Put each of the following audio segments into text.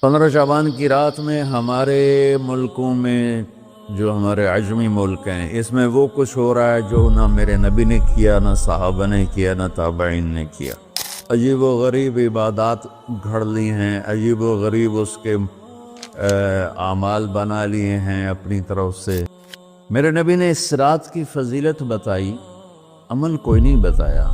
15 شعبان کی رات میں ہمارے ملکوں میں جو ہمارے عجمی ملک ہیں اس میں وہ کچھ ہو رہا ہے جو نہ میرے نبی نے کیا، نہ صحابہ نے کیا، نہ تابعین نے کیا۔ عجیب و غریب عبادات گھڑ لی ہیں، عجیب و غریب اس کے اعمال بنا لیے ہیں اپنی طرف سے۔ میرے نبی نے اس رات کی فضیلت بتائی، عمل کوئی نہیں بتایا،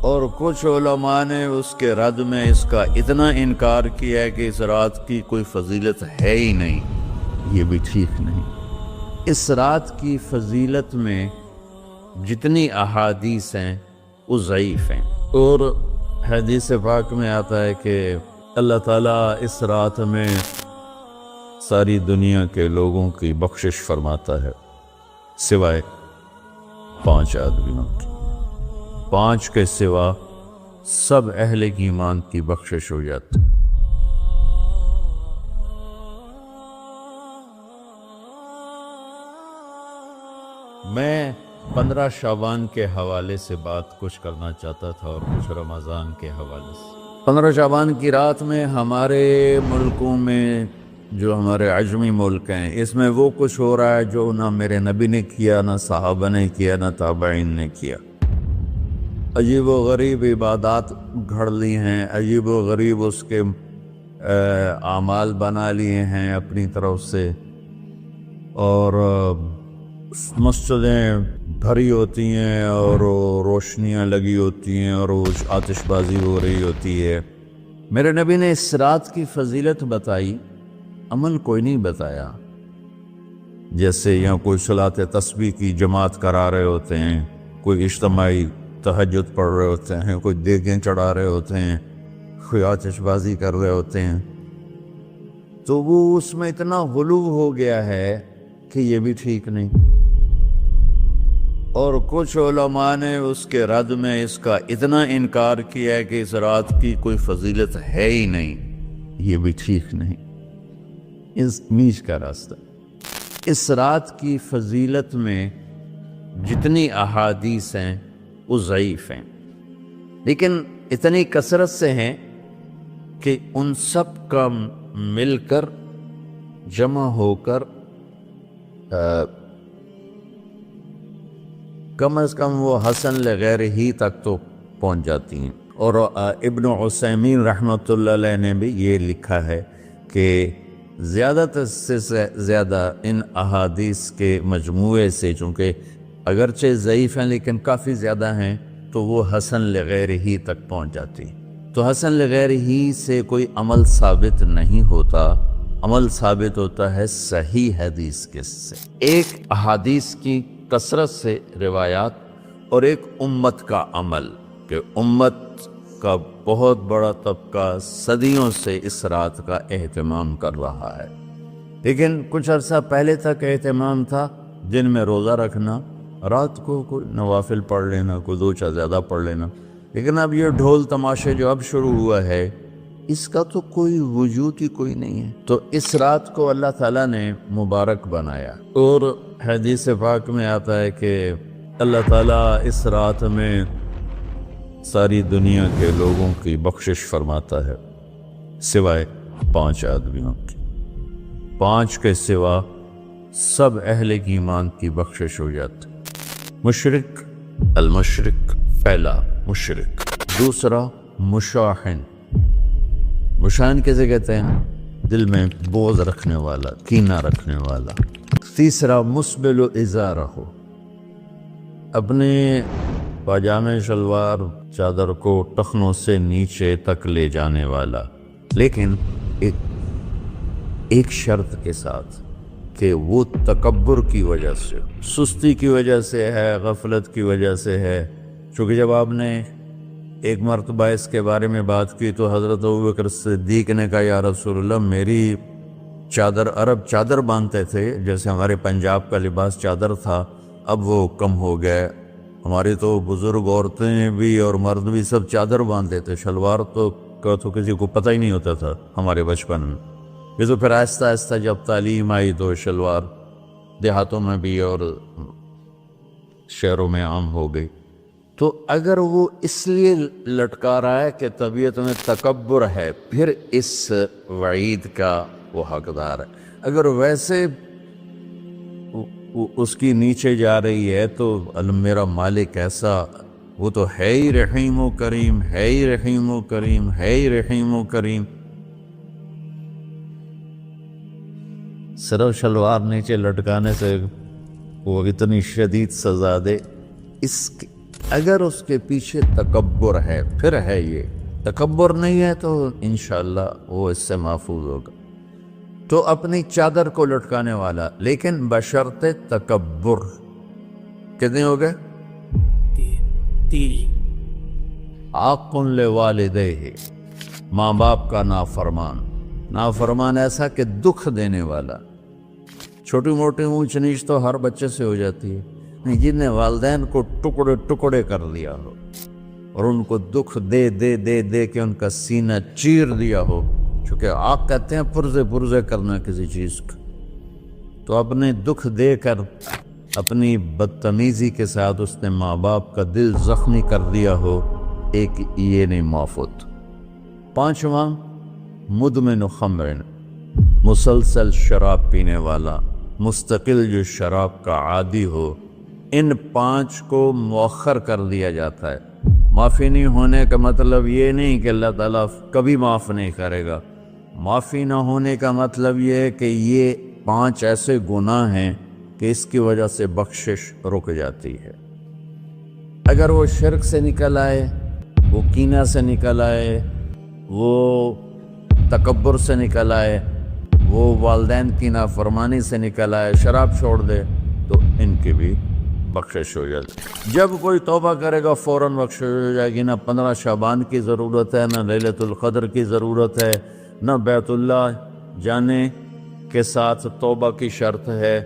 اور کچھ علماء نے اس کے رد میں اس کا اتنا انکار کیا ہے کہ اس رات کی کوئی فضیلت ہے ہی نہیں۔ یہ بھی ٹھیک نہیں۔ اس رات کی فضیلت میں جتنی احادیث ہیں وہ ضعیف ہیں، اور حدیث پاک میں آتا ہے کہ اللہ تعالیٰ اس رات میں ساری دنیا کے لوگوں کی بخشش فرماتا ہے سوائے 5 آدمیوں کی۔ 5 کے سوا سب اہل ایمان کی بخشش ہو جاتی۔ میں 15 شعبان کے حوالے سے بات کچھ کرنا چاہتا تھا اور کچھ رمضان کے حوالے سے۔ 15 شعبان کی رات میں ہمارے ملکوں میں جو ہمارے عجمی ملک ہیں اس میں وہ کچھ ہو رہا ہے جو نہ میرے نبی نے کیا، نہ صحابہ نے کیا، نہ تابعین نے کیا۔ عجیب و غریب عبادات گھڑ لی ہیں، عجیب و غریب اس کے اعمال بنا لیے ہیں اپنی طرف سے، اور مسجدیں بھری ہوتی ہیں اور روشنیاں لگی ہوتی ہیں اور آتش بازی ہو رہی ہوتی ہے۔ میرے نبی نے اس رات کی فضیلت بتائی، عمل کوئی نہیں بتایا۔ جیسے یہاں کوئی صلاۃ تسبیح کی جماعت کرا رہے ہوتے ہیں، کوئی اجتماعی تہجد پڑھ رہے ہوتے ہیں، کوئی دیگیں چڑھا رہے ہوتے ہیں، کوئی آتش بازی کر رہے ہوتے ہیں، تو وہ اس میں اتنا غلو ہو گیا ہے کہ یہ بھی ٹھیک نہیں۔ اور کچھ علماء نے اس کے رد میں اس کا اتنا انکار کیا ہے کہ اس رات کی کوئی فضیلت ہے ہی نہیں۔ یہ بھی ٹھیک نہیں۔ اس میچ کا راستہ، اس رات کی فضیلت میں جتنی احادیث ہیں وہ ضعیف ہیں، لیکن اتنی کثرت سے ہیں کہ ان سب کا مل کر جمع ہو کر کم از کم وہ حسن لغیر ہی تک تو پہنچ جاتی ہیں۔ اور ابن عثیمین رحمۃ اللہ علیہ نے بھی یہ لکھا ہے کہ زیادہ سے زیادہ ان احادیث کے مجموعے سے، چونکہ اگرچہ ضعیف ہیں لیکن کافی زیادہ ہیں، تو وہ حسن لغیر ہی تک پہنچ جاتی۔ تو حسن لغیر ہی سے کوئی عمل ثابت نہیں ہوتا، عمل ثابت ہوتا ہے صحیح حدیث کے سے۔ ایک احادیث کی کثرت سے روایات اور ایک امت کا عمل، کہ امت کا بہت بڑا طبقہ صدیوں سے اس رات کا اہتمام کر رہا ہے، لیکن کچھ عرصہ پہلے تک اہتمام تھا دن میں روزہ رکھنا، رات کو کوئی نوافل پڑھ لینا، کوئی 2 چیز زیادہ پڑھ لینا، لیکن اب یہ ڈھول تماشے جو اب شروع ہوا ہے اس کا تو کوئی وجود ہی کوئی نہیں ہے۔ تو اس رات کو اللہ تعالیٰ نے مبارک بنایا، اور حدیث پاک میں آتا ہے کہ اللہ تعالیٰ اس رات میں ساری دنیا کے لوگوں کی بخشش فرماتا ہے سوائے 5 آدمیوں کی۔ 5 کے سوا سب اہل ایمان کی بخشش ہو جاتی۔ مشرک، المشرک پہلا مشرک، دوسرا مشاحن۔ مشاحن کیسے کہتے ہیں؟ دل میں بغض رکھنے والا، کینہ رکھنے والا۔ تیسرا مسبل ازارہ، اپنے پاجامے شلوار چادر کو ٹخنوں سے نیچے تک لے جانے والا، لیکن ایک شرط کے ساتھ کہ وہ تکبر کی وجہ سے، سستی کی وجہ سے ہے، غفلت کی وجہ سے ہے۔ چونکہ جب آپ نے ایک مرتبہ اس کے بارے میں بات کی تو حضرت ابوبکر صدیق نے کہا یا رسول اللہ، میری چادر، عرب چادر باندھتے تھے جیسے ہمارے پنجاب کا لباس چادر تھا، اب وہ کم ہو گئے۔ ہماری تو بزرگ عورتیں بھی اور مرد بھی سب چادر باندھتے تھے، شلوار تو کسی کو پتہ ہی نہیں ہوتا تھا ہمارے بچپن میں۔ یہ تو پھر آہستہ آہستہ جب تعلیم آئی تو شلوار دیہاتوں میں بھی اور شہروں میں عام ہو گئی۔ تو اگر وہ اس لیے لٹکا رہا ہے کہ طبیعت میں تکبر ہے، پھر اس وعید کا وہ حقدار ہے۔ اگر ویسے اس کی نیچے جا رہی ہے تو میرا مالک ایسا، وہ تو ہے ہی رحیم و کریم، ہے ہی رحیم و کریم، ہے ہی رحیم و کریم، صرف شلوار نیچے لٹکانے سے وہ اتنی شدید سزا دے۔ اگر اس کے پیچھے تکبر ہے، پھر ہے، یہ تکبر نہیں ہے تو انشاءاللہ وہ اس سے محفوظ ہوگا۔ تو اپنی چادر کو لٹکانے والا، لیکن بشرط تکبر۔ کتنے ہو گئے؟ 3۔ عاق لوالدیہ، ماں باپ کا نافرمان۔ نافرمان ایسا کہ دکھ دینے والا۔ چھوٹی موٹی اونچ نیچ تو ہر بچے سے ہو جاتی ہے، جن نے والدین کو ٹکڑے ٹکڑے کر دیا ہو اور ان کو دکھ دے دے دے دے کے ان کا سینہ چیر دیا ہو، چونکہ عاق کہتے ہیں پرزے پرزے کرنا کسی چیز کا، تو اپنے دکھ دے کر، اپنی بدتمیزی کے ساتھ اس نے ماں باپ کا دل زخمی کر دیا ہو، ایک یہ نہیں معاف ہوتا۔ 5واں، مدمن خمر، مسلسل شراب پینے والا، مستقل جو شراب کا عادی ہو۔ ان 5 کو مؤخر کر دیا جاتا ہے۔ معافی نہیں ہونے کا مطلب یہ نہیں کہ اللہ تعالیٰ کبھی معاف نہیں کرے گا۔ معافی نہ ہونے کا مطلب یہ ہے کہ یہ 5 ایسے گناہ ہیں کہ اس کی وجہ سے بخشش رک جاتی ہے۔ اگر وہ شرک سے نکل آئے، وہ کینہ سے نکل آئے، وہ تکبر سے نکل آئے، وہ والدین کی نافرمانی سے نکل آئے، شراب چھوڑ دے، تو ان کی بھی بخشش ہو جاتی۔ جب کوئی توبہ کرے گا فوراً بخشش ہو جائے گی۔ نہ 15 شعبان کی ضرورت ہے، نہ لیلۃ القدر کی ضرورت ہے، نہ بیت اللہ جانے کے ساتھ توبہ کی شرط ہے۔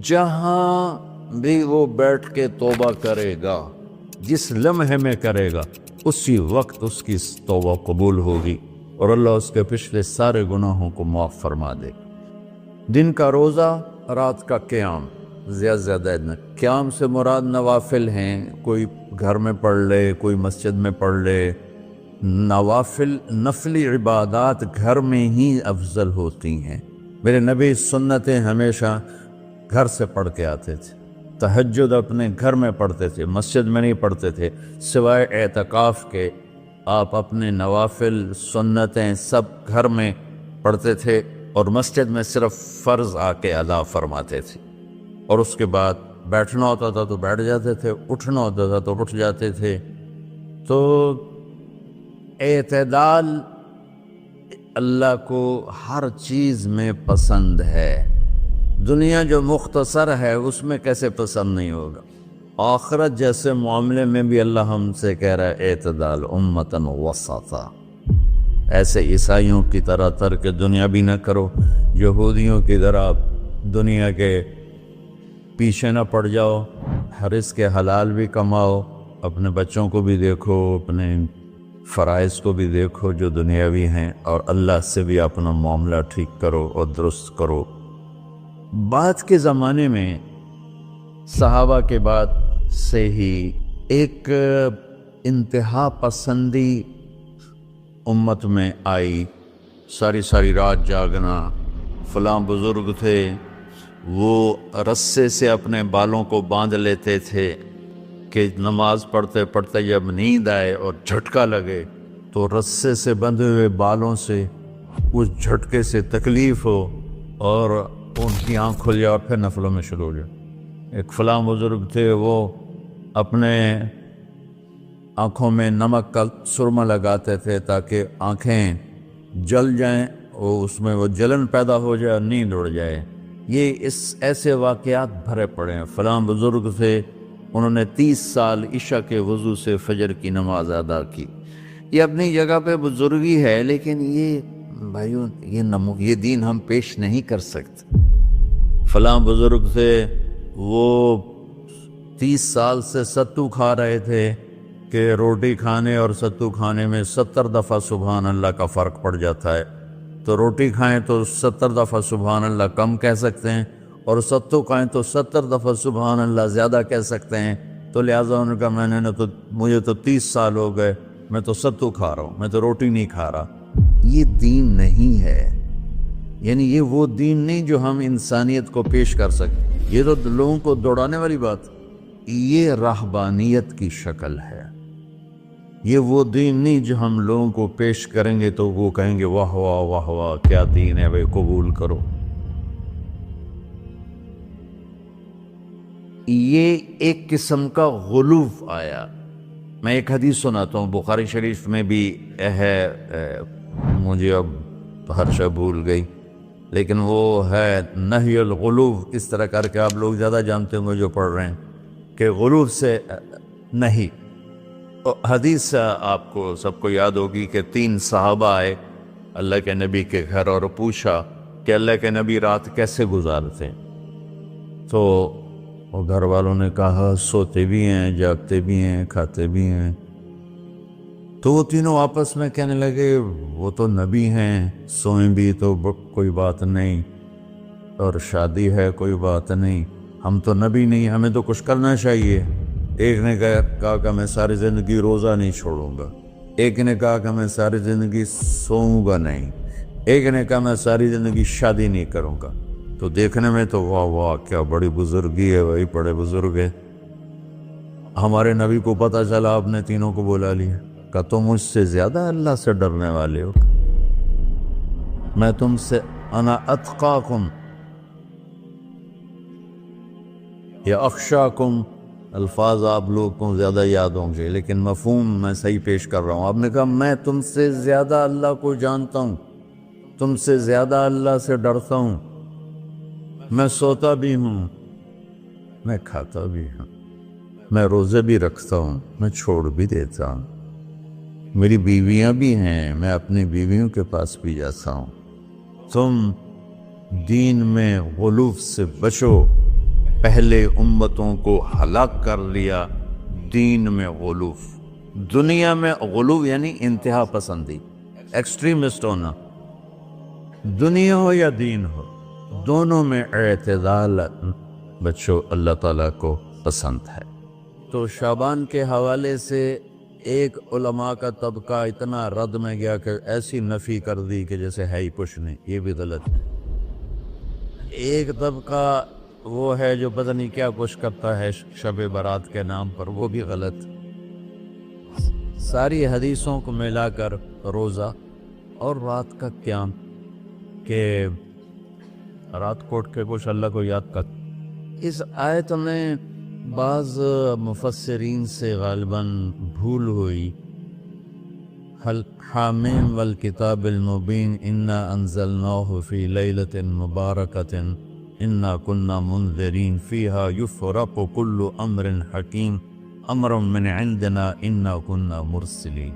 جہاں بھی وہ بیٹھ کے توبہ کرے گا، جس لمحے میں کرے گا، اسی وقت اس کی توبہ قبول ہوگی اور اللہ اس کے پچھلے سارے گناہوں کو معاف فرما دے۔ دن کا روزہ، رات کا قیام، زیادہ قیام سے مراد نوافل ہیں، کوئی گھر میں پڑھ لے، کوئی مسجد میں پڑھ لے۔ نوافل، نفلی عبادات گھر میں ہی افضل ہوتی ہیں۔ میرے نبی سنتیں ہمیشہ گھر سے پڑھ کے آتے تھے۔ تہجد اپنے گھر میں پڑھتے تھے، مسجد میں نہیں پڑھتے تھے، سوائے اعتکاف کے۔ آپ اپنے نوافل، سنتیں سب گھر میں پڑھتے تھے اور مسجد میں صرف فرض آ کے ادا فرماتے تھے، اور اس کے بعد بیٹھنا ہوتا تھا تو بیٹھ جاتے تھے، اٹھنا ہوتا تھا تو اٹھ جاتے تھے۔ تو اعتدال اللہ کو ہر چیز میں پسند ہے۔ دنیا جو مختصر ہے اس میں کیسے پسند نہیں ہوگا؟ آخرت جیسے معاملے میں بھی اللہ ہم سے کہہ رہا ہے اعتدال، امتاً وسطا۔ ایسے عیسائیوں کی طرح ترک دنیا بھی نہ کرو، یہودیوں کی طرح دنیا کے پیچھے نہ پڑ جاؤ، رزق کے حلال بھی کماؤ، اپنے بچوں کو بھی دیکھو، اپنے فرائض کو بھی دیکھو جو دنیاوی ہیں، اور اللہ سے بھی اپنا معاملہ ٹھیک کرو اور درست کرو۔ بعد کے زمانے میں صحابہ کے بعد سے ہی ایک انتہا پسندی امت میں آئی، ساری رات جاگنا۔ فلاں بزرگ تھے، وہ رسے سے اپنے بالوں کو باندھ لیتے تھے کہ نماز پڑھتے پڑھتے جب نیند آئے اور جھٹکا لگے تو رسے سے بندھے ہوئے بالوں سے اس جھٹکے سے تکلیف ہو اور ان کی آنکھ کھل جائے اور پھر نفلوں میں شروع ہو جائے۔ ایک فلاں بزرگ تھے، وہ اپنے آنکھوں میں نمک کا سرما لگاتے تھے تاکہ آنکھیں جل جائیں، اور اس میں وہ جلن پیدا ہو جائے، نیند اڑ جائے۔ یہ ایسے واقعات بھرے پڑے ہیں۔ فلاں بزرگ تھے، انہوں نے 30 سال عشاء کے وضو سے فجر کی نماز ادا کی۔ یہ اپنی جگہ پہ بزرگی ہے، لیکن یہ بھائیوں یہ دین ہم پیش نہیں کر سکتے۔ فلاں بزرگ تھے، وہ 30 سال سے ستو کھا رہے تھے کہ روٹی کھانے اور ستو کھانے میں 70 دفعہ سبحان اللہ کا فرق پڑ جاتا ہے۔ تو روٹی کھائیں تو 70 دفعہ سبحان اللہ کم کہہ سکتے ہیں، اور ستو کھائیں تو 70 دفعہ سبحان اللہ زیادہ کہہ سکتے ہیں۔ تو تو لہٰذا انہوں نے کہا میں نے تو مجھے تو 30 سال ہو گئے، میں تو ستو کھا رہا ہوں، میں تو روٹی نہیں کھا رہا۔ یہ دین نہیں ہے، یعنی یہ وہ دین نہیں جو ہم انسانیت کو پیش کر سکتے، یہ تو لوگوں کو دوڑانے والی بات، یہ رہبانیت کی شکل ہے۔ یہ وہ دین نہیں جو ہم لوگوں کو پیش کریں گے تو وہ کہیں گے واہ واہ واہ واہ کیا دین ہے بھائی، قبول کرو۔ یہ ایک قسم کا غلوف آیا۔ میں ایک حدیث سناتا ہوں، بخاری شریف میں بھی ہے، مجھے اب ہر شے بھول گئی، لیکن وہ ہے نہی الغلوف، اس طرح کر کے آپ لوگ زیادہ جانتے ہوں گے جو پڑھ رہے ہیں، کہ غلوف سے نہیں۔ حدیث آپ کو سب کو یاد ہوگی کہ 3 صحابہ آئے اللہ کے نبی کے گھر اور پوچھا کہ اللہ کے نبی رات کیسے گزارتے ہیں؟ تو وہ گھر والوں نے کہا سوتے بھی ہیں، جاگتے بھی ہیں، کھاتے بھی ہیں۔ تو وہ تینوں آپس میں کہنے لگے وہ تو نبی ہیں، سوئیں بھی تو کوئی بات نہیں، اور شادی ہے کوئی بات نہیں، ہم تو نبی نہیں، ہمیں تو کچھ کرنا چاہیے۔ ایک نے کہا کہ میں ساری زندگی روزہ نہیں چھوڑوں گا، ایک نے کہا کہ میں ساری زندگی سوؤں گا نہیں، ایک نے کہا میں ساری زندگی شادی نہیں کروں گا۔ تو دیکھنے میں تو واہ واہ کیا بڑی بزرگی ہے بھائی، بڑے بزرگ ہے۔ ہمارے نبی کو پتہ چلا آپ نے تینوں کو بلا لیا، کہ تم مجھ سے زیادہ اللہ سے ڈرنے والے ہو، میں تم سے انا اتقاکم یا اخشاکم، الفاظ آپ لوگ کو زیادہ یاد ہوں گے لیکن مفہوم میں صحیح پیش کر رہا ہوں۔ آپ نے کہا میں تم سے زیادہ اللہ کو جانتا ہوں، تم سے زیادہ اللہ سے ڈرتا ہوں، میں سوتا بھی ہوں، میں کھاتا بھی ہوں، میں روزے بھی رکھتا ہوں، میں چھوڑ بھی دیتا ہوں، میری بیویاں بھی ہیں، میں اپنی بیویوں کے پاس بھی جاتا ہوں۔ تم دین میں غلوف سے بچو، پہلے امتوں کو ہلاک کر لیا دین میں غلوف۔ دنیا میں غلوف یعنی انتہا پسندی، ایکسٹریمسٹ ہونا، دنیا ہو یا دین ہو، دونوں میں اعتدال بچو، اللہ تعالیٰ کو پسند ہے۔ تو شعبان کے حوالے سے ایک علماء کا طبقہ اتنا رد میں گیا کہ ایسی نفی کر دی کہ جیسے ہے ہی کچھ نہیں، یہ بھی غلط ہے۔ ایک طبقہ وہ ہے جو پتہ نہیں کیا کچھ کرتا ہے شب برات کے نام پر، وہ بھی غلط۔ ساری حدیثوں کو ملا کر روزہ اور رات کا قیام، کہ رات کو اٹھ کے کچھ اللہ کو یاد کر۔ اس آیت میں بعض مفسرین سے غالباً بھول ہوئی، حامیم والکتاب المبین انا انزلناہ فی لیلۃ مبارکۃ انا کنا منذرین فیہا یفرق کل امر حکیم امر من عندنا انا کنا مرسلین۔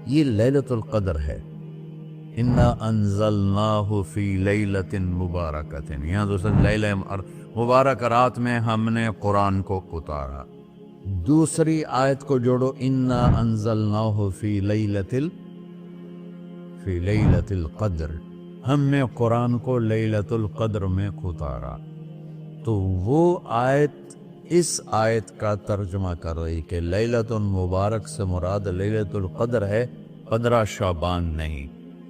یہ لیلۃ القدر ہے، انا انزلناہ فی لیلۃ مبارکۃ، یہاں دوسرا لیلہ مبارک رات میں ہم نے قرآن کو اتارا۔ دوسری آیت کو جوڑو، انا انزلناہ فی لیلۃ القدر، ہم نے قرآن کو لیلۃ القدر میں اتارا۔ تو وہ آیت اس آیت کا ترجمہ کر رہی کہ لیلۃ المبارک سے مراد لیلۃ القدر ہے، 15 شعبان نہیں۔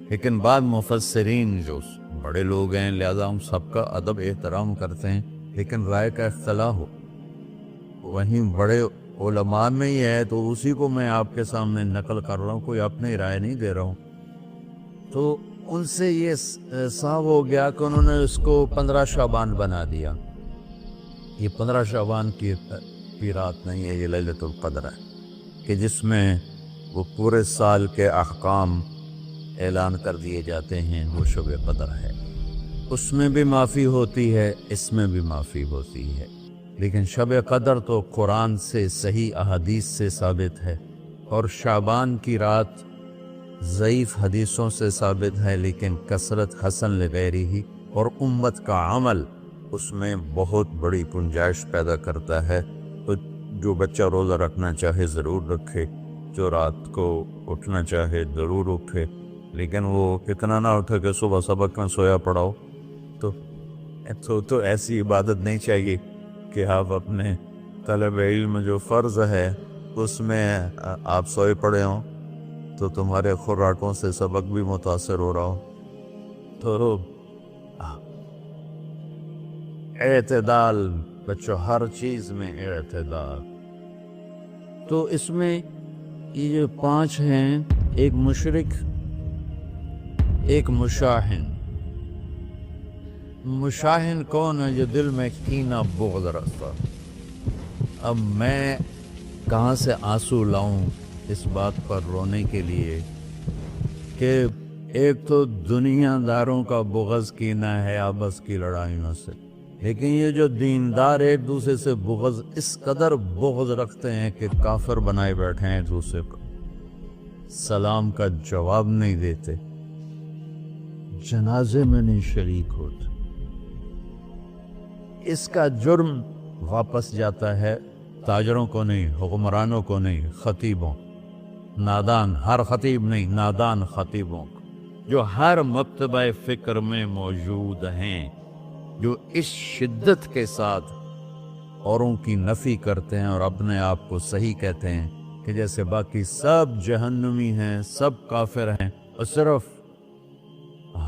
لیکن بعض مفسرین جو بڑے لوگ ہیں، لہذا ہم سب کا ادب احترام کرتے ہیں، لیکن رائے کا اختلاف ہو، وہیں بڑے علماء میں ہی ہے، تو اسی کو میں آپ کے سامنے نقل کر رہا ہوں، کوئی اپنی رائے نہیں دے رہا ہوں۔ تو ان سے یہ صاف ہو گیا کہ انہوں نے اس کو 15 شعبان بنا دیا۔ یہ 15 شعبان کی رات نہیں ہے، یہ لیلۃ القدر ہے، کہ جس میں وہ پورے سال کے احکام اعلان کر دیے جاتے ہیں، وہ شب قدر ہے۔ اس میں بھی معافی ہوتی ہے، اس میں بھی معافی ہوتی ہے، لیکن شب قدر تو قرآن سے صحیح احادیث سے ثابت ہے، اور شعبان کی رات ضعیف حدیثوں سے ثابت ہے، لیکن کثرت حسن لغیرہ ہی اور امت کا عمل اس میں بہت بڑی گنجائش پیدا کرتا ہے۔ تو جو بچہ روزہ رکھنا چاہے ضرور رکھے، جو رات کو اٹھنا چاہے ضرور اٹھے، لیکن وہ اتنا نہ اٹھے کہ صبح سبق میں سویا پڑا ہو۔ تو ایسی عبادت نہیں چاہیے کہ آپ اپنے طلب علم جو فرض ہے اس میں آپ سوئے پڑے ہوں تو تمہارے خوراکوں سے سبق بھی متاثر ہو رہا ہو، تو اعتدال بچوں، ہر چیز میں اعتدال۔ تو اس میں یہ جو 5 ہیں، ایک مشرک، ایک مشاہن۔ مشاہن کون ہے؟ جو دل میں کینہ بغض رکھتا۔ اب میں کہاں سے آنسو لاؤں اس بات پر رونے کے لیے کہ ایک تو دنیا داروں کا بغض کینہ ہے آپس کی لڑائیوں سے، لیکن یہ جو دیندار ایک دوسرے سے بغض، اس قدر بغض رکھتے ہیں کہ کافر بنائے بیٹھے ہیں، ایک دوسرے کو سلام کا جواب نہیں دیتے، جنازے میں نہیں شریک ہوتے۔ اس کا جرم واپس جاتا ہے تاجروں کو نہیں، حکمرانوں کو نہیں، خطیبوں، نادان، ہر خطیب نہیں، نادان خطیبوں کو، جو ہر مکتبہ فکر میں موجود ہیں، جو اس شدت کے ساتھ اوروں کی نفی کرتے ہیں اور اپنے آپ کو صحیح کہتے ہیں کہ جیسے باقی سب جہنمی ہیں، سب کافر ہیں، اور صرف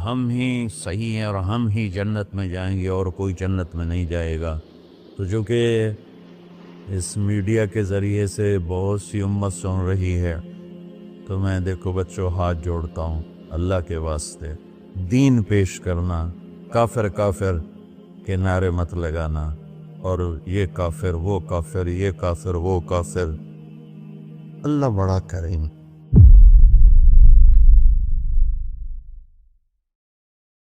ہم ہی صحیح ہیں اور ہم ہی جنت میں جائیں گے اور کوئی جنت میں نہیں جائے گا۔ تو جو کہ اس میڈیا کے ذریعے سے بہت سی امت سن رہی ہے، تو میں دیکھو بچوں ہاتھ جوڑتا ہوں اللہ کے واسطے، دین پیش کرنا، کافر کافر کے نعرے مت لگانا، اور یہ کافر وہ کافر، یہ کافر وہ کافر۔ اللہ بڑا کریم۔